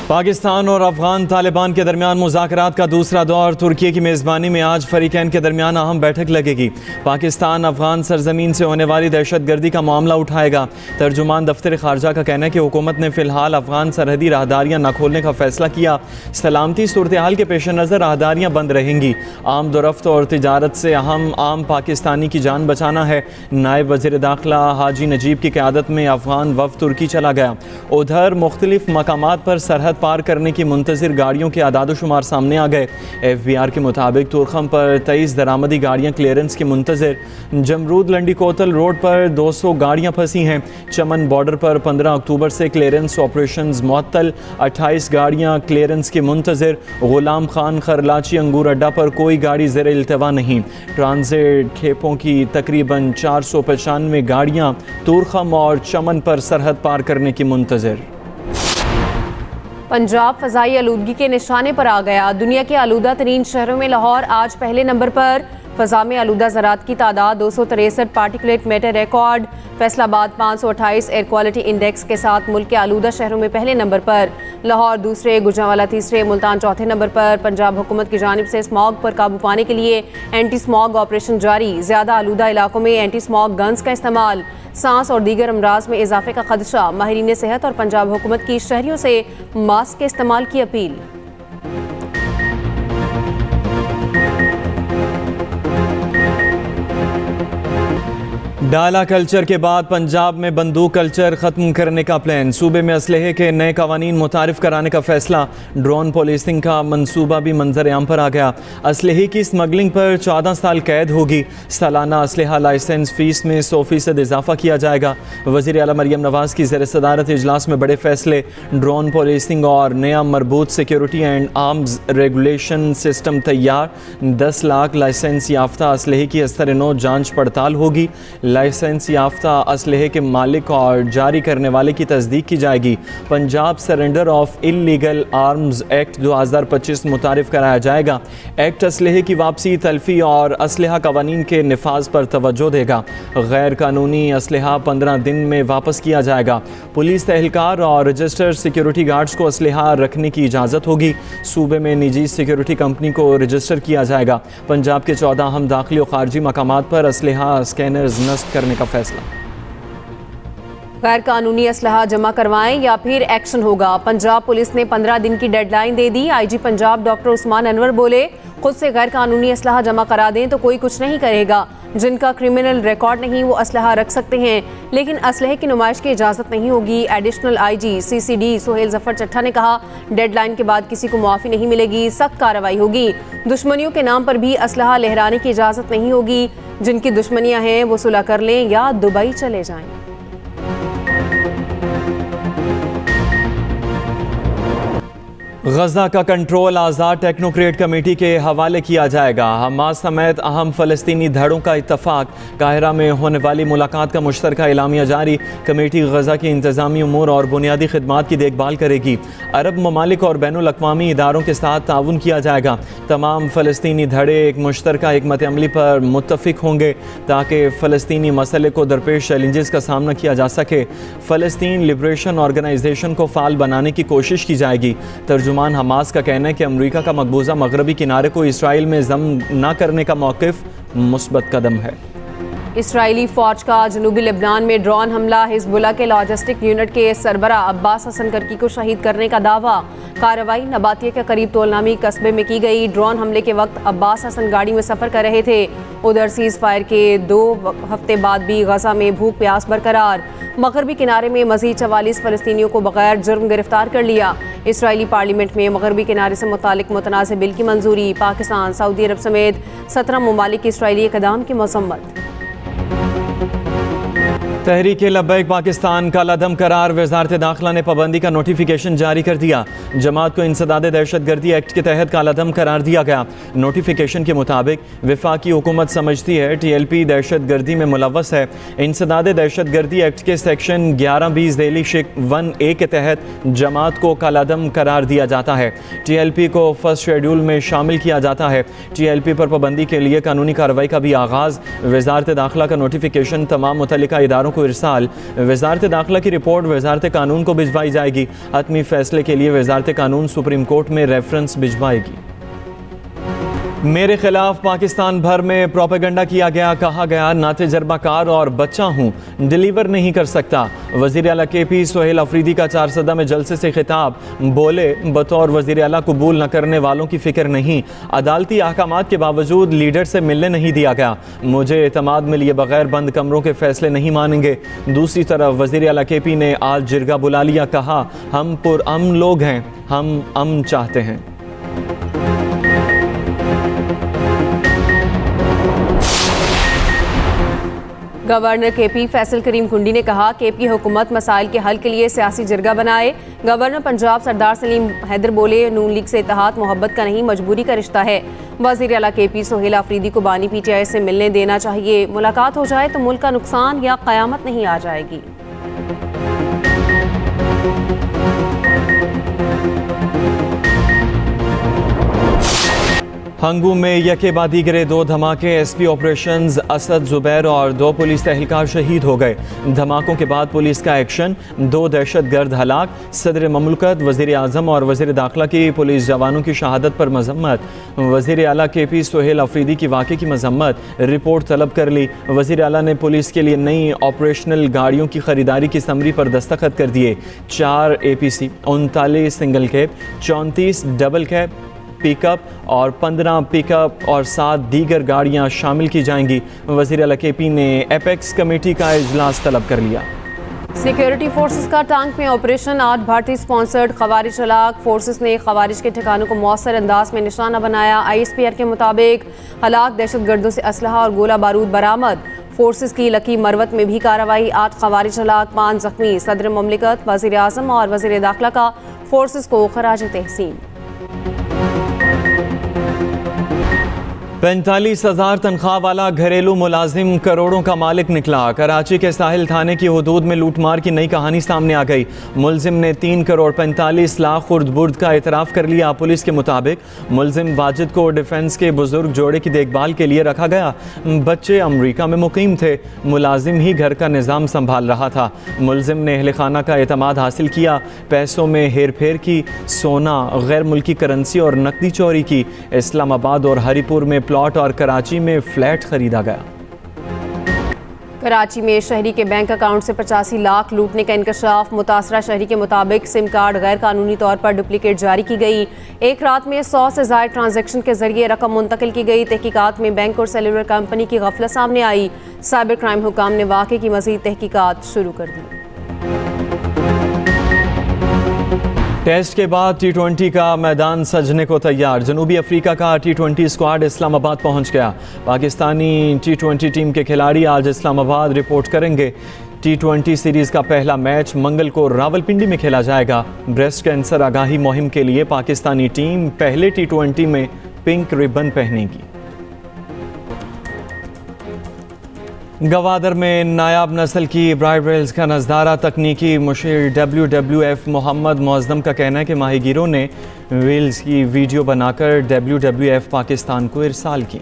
पाकिस्तान और अफगान तालिबान के दरमियान मुज़ाकरात का दूसरा दौर तुर्की की मेज़बानी में आज फरीकैन के दरमियान अहम बैठक लगेगी। पाकिस्तान अफगान सरजमीन से होने वाली दहशतगर्दी का मामला उठाएगा। तर्जुमान दफ्तर खारजा का कहना है कि हुकूमत ने फ़िलहाल अफगान सरहदी राहदारियाँ न खोलने का फ़ैसला किया। सलामती सूरत हाल के पेश नज़र राहदारियाँ बंद रहेंगी। आम दुरफ्त और तिजारत से अहम आम पाकिस्तानी की जान बचाना है। नायब वज़ीर दाखिला हाजी नजीब की क़यादत में अफगान वफ़द तुर्की चला गया। उधर मुख्तलिफ मकामात पर सरहद पार करने की मुंतज़िर गाड़ियों के आदाद शुमार सामने आ गए। FBR के मुताबिक तुरखम पर 23 दरामदी गाड़ियाँ क्लियरेंस की मुंतज़िर। जमरूद लंडी कोतल रोड पर 200 गाड़ियाँ फंसी हैं। चमन बॉर्डर पर 15 अक्टूबर से क्लियरेंस ऑपरेशन मुअत्तल, 28 गाड़ियाँ क्लियरेंस की मुंतज़िर। गुलाम खान खरलाची अंगूर अड्डा पर कोई गाड़ी ज़ेर इल्तवा नहीं। ट्रांजिट खेपों की तकरीबन 495 गाड़ियाँ तुरखम और चमन पर सरहद पार करने की मुंतज़िर। पंजाब फ़ज़ाई आलूदगी के निशाने पर आ गया। दुनिया के आलूदा तरीन शहरों में लाहौर आज पहले नंबर पर। फ़ज़ा में आलूदा ज़रात की तादाद 263, particulate matter record. Faisalabad 528 air quality index के साथ मुल्क के आलूदा शहरों में पहले नंबर पर। लाहौर दूसरे, गुजरांवाला तीसरे, मुल्तान चौथे नंबर पर। पंजाब हुकूमत की जानिब से स्मॉग पर काबू पाने के लिए एंटी स्मॉग ऑपरेशन जारी। ज़्यादा आलूदा इलाकों में एंटी स्मॉग गन्स का इस्तेमाल। सांस और दीगर अमराज में इजाफे का खदशा। माहिरीन सेहत और पंजाब हुकूमत की शहरियों से मास्क के इस्तेमाल की अपील। डाला कल्चर के बाद पंजाब में बंदूक कल्चर ख़त्म करने का प्लान। सूबे में असलहे के नए कवानीन मुतारिफ कराने का फैसला। ड्रोन पुलिसिंग का मंसूबा भी मंजर आम पर आ गया। असलहे की स्मगलिंग पर 14 साल कैद होगी। सालाना असलहा लाइसेंस फ़ीस में 100% इजाफा किया जाएगा। वज़ीर आला मरियम नवाज़ की ज़ेर सदारत इजलास में बड़े फैसले। ड्रोन पुलिसिंग और नया मरबूत security and arms regulation system तैयार। 10 लाख लाइसेंस याफ्ता असलहे की अस्तर-ए-नौ जाँच पड़ताल होगी। लाइसेंस याफ्ता असलहे के मालिक और जारी करने वाले की तस्दीक की जाएगी। Punjab surrender of illegal arms act 2025 मुतारिफ कराया जाएगा। एक्ट असलहे की वापसी, तल्फी और असलहा कवानीन के निफाज पर तवज्जो देगा। गैर कानूनी असलहा 15 दिन में वापस किया जाएगा। पुलिस एहलकार और रजिस्टर्ड सिक्योरिटी गार्ड्स को असलहा रखने की इजाज़त होगी। सूबे में निजी सिक्योरिटी कंपनी को रजिस्टर किया जाएगा। पंजाब के 14 अहम दाखिली और खारजी मकामात पर असलहा स्कैनर्स नस्ब करने का फैसला। गैर कानूनी असलहा जमा करवाएं या फिर एक्शन होगा। पंजाब पुलिस ने 15 दिन की डेडलाइन दे दी। IG पंजाब डॉक्टर उस्मान अनवर बोले, खुद से गैर कानूनी असलहा जमा करा दें तो कोई कुछ नहीं करेगा। जिनका क्रिमिनल रिकॉर्ड नहीं वो असलहा रख सकते हैं, लेकिन असलहे की नुमाइश की इजाज़त नहीं होगी। Additional IG CCD Sohail Zafar Chattha ने कहा, डेडलाइन के बाद किसी को मुआफ़ी नहीं मिलेगी, सख्त कार्रवाई होगी। दुश्मनियों के नाम पर भी असलहा लहराने की इजाज़त नहीं होगी। जिनकी दुश्मनियाँ हैं वो सुलह कर लें या दुबई चले जाएं। गजा का कंट्रोल आज़ाद टेक्नोक्रेट कमेटी के हवाले किया जाएगा। हमास समेत अहम फ़लस्तीनी धड़ों का इत्तफाक। काहिरा में होने वाली मुलाकात का मुश्तरका एलामिया जारी। कमेटी गजा की इंतज़ामी उमूर और बुनियादी खिदमात की देखभाल करेगी। अरब ममालिक और बैनुल अक़वामी इदारों के साथ ताउन किया जाएगा। तमाम फ़लस्तीनी धड़े एक मुश्तरका हिकमत अमली पर मुत्तफ़िक होंगे ताकि फ़लस्तीनी मसले को दरपेश चैलेंजेस का सामना किया जा सके। फ़लस्तीन लिबरेशन ऑर्गेनाइजेशन को फ़ाल बनाने की कोशिश की जाएगी। तर्जुमान हमास का कहना है कि अमरीका का मकबूजा मगरबी किनारे को इसराइल में जम न करने का मौक़िफ़ मुस्बत कदम है। इसराइली फ़ौज का जनूबी लेबनान में ड्रोन हमला। हिज़्बुल्लाह के लॉजिस्टिक यूनिट के सरबरा अब्बास हसन करकी को शहीद करने का दावा। कार्रवाई नबातिया के करीब तोलनामी कस्बे में की गई। ड्रोन हमले के वक्त अब्बास हसन गाड़ी में सफ़र कर रहे थे। उधर सीज़ फायर के 2 हफ्ते बाद भी गजा में भूख प्यास बरकरार। मगरबी किनारे में मज़ीद 44 फ़लस्तीनियों को बगैर जुर्म गिरफ्तार कर लिया। इसराइली पार्लियामेंट में मगरबी किनारे से मुतालिक मुतनाज़ बिल की मंजूरी। पाकिस्तान, सऊदी अरब समेत 17 ममालिक की इसराइली इक़दाम की मज़म्मत। तहरीक लब्बैक पाकिस्तान का लदम करार। वज़ारत दाखिला ने पाबंदी का नोटिफिकेशन जारी कर दिया। जमात को इंसदाद दहशतगर्दी एक्ट के तहत कालादम करार दिया गया। नोटिफिकेशन के मुताबिक वफाकी हुकूमत समझती है TLP दहशतगर्दी में मुलव्वस है। इंसदाद दहशतगर्दी एक्ट के सेक्शन 11-20 ज़ेली शिक 1A के तहत जमात को कालादम करार दिया जाता है। TLP को फर्स्ट शेड्यूल में शामिल किया जाता है। TLP पर पाबंदी के लिए कानूनी कार्रवाई का भी आगाज़। वज़ारत दाखिला का नोटिफिकेशन तमाम मुतल्लिका इदारों को इरसाल। वजारत दाखिला की रिपोर्ट वजारत कानून को भिजवाई जाएगी। हतमी फैसले के लिए वजारत कानून सुप्रीम कोर्ट में रेफरेंस भिजवाएगी। मेरे खिलाफ पाकिस्तान भर में प्रोपेगेंडा किया गया, कहा गया ना तजर्बाकार और बच्चा हूँ, डिलीवर नहीं कर सकता। वज़ीर आला KP सोहेल अफरीदी का चारसदा में जलसे से खिताब, बोले बतौर वज़ीर आला कबूल न करने वालों की फ़िक्र नहीं, अदालती अहकामात के बावजूद लीडर से मिलने नहीं दिया गया, मुझे एतमाद में लिए बगैर बंद कमरों के फैसले नहीं मानेंगे। दूसरी तरफ वज़ीर आला KP ने आज जिरगा बुला लिया, कहा हम पुरअमन लोग हैं, हम अमन चाहते हैं। गवर्नर KP फैसल करीम कुंडी ने कहा KP हुकूमत मसाइल के हल के लिए सियासी जिरगा बनाए। गवर्नर पंजाब सरदार सलीम हैदर बोले नून लीग से इत्तेहाद मोहब्बत का नहीं मजबूरी का रिश्ता है। वज़ीर आला KP सोहेल अफरीदी को बानी PTI से मिलने देना चाहिए, मुलाकात हो जाए तो मुल्क का नुकसान या क़यामत नहीं आ जाएगी। हंगू में यके बाद दीगरे 2 धमाके, SP ऑपरेशंस असद जुबैर और 2 पुलिस एहलकार शहीद हो गए। धमाकों के बाद पुलिस का एक्शन, 2 दहशतगर्द हलाक। सदर ममलकत, वज़ीर आज़म और वज़ीर दाखिला की पुलिस जवानों की शहादत पर मजम्मत। वज़ीर आला KP सोहेल अफरीदी की वाक़े की मजम्मत, रिपोर्ट तलब कर ली। वज़ीर आला ने पुलिस के लिए नई ऑपरेशनल गाड़ियों की खरीदारी की समरी पर दस्तखत कर दिए। 4 APC, 39 single cab, 34 double cab pickup और 15 पिकअप और 7 दीगर गाड़ियां शामिल की जाएंगी। वज़ीर आला KP ने एपेक्स कमेटी का इजलास तलब कर लिया। सिक्योरिटी फोर्सेस का टांग में ऑपरेशन, 8 भारतीय स्पॉन्सर्ड खवारिज हलाक। फोर्सेस ने खवारिज के ठिकानों को मौसर अंदाज में निशाना बनाया। ISPR के मुताबिक हलाक दहशतगर्दों से असलहा और गोला बारूद बरामद। फोर्सेस की लकी मरवत में भी कार्रवाई, 8 खवारिज हलाक, 5 जख्मी। सदर ममलिकत, वज़ीर आज़म और वज़ीर दाखिला का फोर्सेस को खराज तहसीन। 45,000 तनख्वाह वाला घरेलू मुलाजिम करोड़ों का मालिक निकला। कराची के साहिल थाने की हदूद में लूटमार की नई कहानी सामने आ गई। मुलजिम ने 3 करोड़ 45 लाख खुर्द बुर्द का एतराफ़ कर लिया। पुलिस के मुताबिक मुलजिम वाजिद को डिफेंस के बुजुर्ग जोड़े की देखभाल के लिए रखा गया। बच्चे अमरीका में मुकीम थे, मुलाजिम ही घर का निज़ाम संभाल रहा था। मुलजिम ने अहले खाना का एतमाद हासिल किया, पैसों में हेर फेर की, सोना, गैर मुल्की करेंसी और नकदी चोरी की। इस्लामाबाद और हरीपुर में प्लॉट और कराची में फ्लैट खरीदा गया। कराची में शहरी के बैंक अकाउंट से 85 लाख लूटने का इंकशाफ। मुतासरा शहरी के मुताबिक सिम कार्ड गैर कानूनी तौर पर डुप्लीकेट जारी की गई। एक रात में 100 से ज़ायद ट्रांजैक्शन के जरिए रकम मुंतकिल की गई। तहकीकात में बैंक और सेलुलर कंपनी की गफलत सामने आई। साइबर क्राइम हुकाम ने वाक़े की मज़ीद तहकीकात शुरू कर दी। टेस्ट के बाद T20 का मैदान सजने को तैयार। जनूबी अफ्रीका का T20 स्क्वाड इस्लामाबाद पहुंच गया। पाकिस्तानी T20 टीम के खिलाड़ी आज इस्लामाबाद रिपोर्ट करेंगे। T20 सीरीज़ का पहला मैच मंगल को रावलपिंडी में खेला जाएगा। ब्रेस्ट कैंसर आगाही मुहिम के लिए पाकिस्तानी टीम पहले T20 में पिंक रिबन पहनेगी। गवादर में नायाब नस्ल की ब्राइड रेल्स का नज़ारा। तकनीकी मुशीर WWF मोहम्मद मुअज़्ज़म का कहना है कि माहीगीरों ने व्हील्स की वीडियो बनाकर WWF पाकिस्तान को इरसाल की।